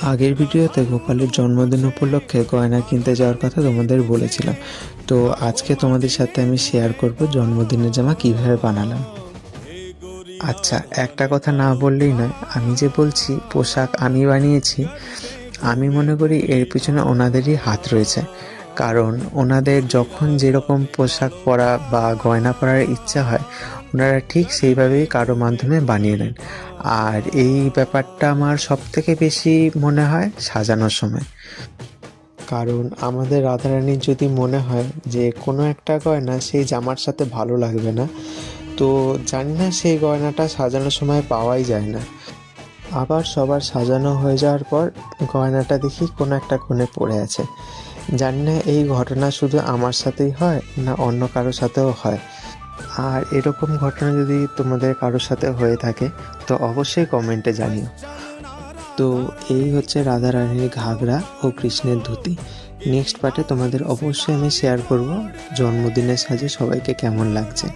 আগের ভিডিওতে গোপালের জন্মদিন উপলক্ষে গয়না কিনতে যাওয়ার কথা তোমাদের বলেছিলাম। তো আজকে তোমাদের সাথে আমি শেয়ার করব জন্মদিনের জামা কিভাবে বানালাম। আচ্ছা, একটা কথা না বললেই নয়, আমি যে বলছি পোশাক আমি বানিয়েছি, আমি মনে করি এর পিছনে ওনাদেরই হাত রয়েছে। কারণ ওনাদের যখন যেরকম পোশাক পরা বা গয়না পরার ইচ্ছা হয়, ওনারা ঠিক সেইভাবেই কারো মাধ্যমে বানিয়ে নেন। আর এই ব্যাপারটা আমার সবথেকে বেশি মনে হয় সাজানোর সময়। কারণ আমাদের রাধারানীর যদি মনে হয় যে কোনো একটা গয়না সেই জামার সাথে ভালো লাগবে না, তো জানি না সেই গয়নাটা সাজানোর সময় পাওয়াই যায় না। আবার সবার সাজানো হয়ে যাওয়ার পর গয়নাটা দেখি কোনো একটা কোণে পড়ে আছে। জানি না এই ঘটনা শুধু আমার সাথেই হয় না অন্য কারোর সাথেও হয়। আর এরকম ঘটনা যদি তোমাদের কারোর সাথে হয়ে থাকে তো অবশ্যই কমেন্টে জানিও। তো এই হচ্ছে রাধারানীর ঘাগরা ও কৃষ্ণের ধুতি। নেক্সট পার্টে তোমাদের অবশ্যই আমি শেয়ার করব জন্মদিনের সাজে সবাইকে কেমন লাগছে।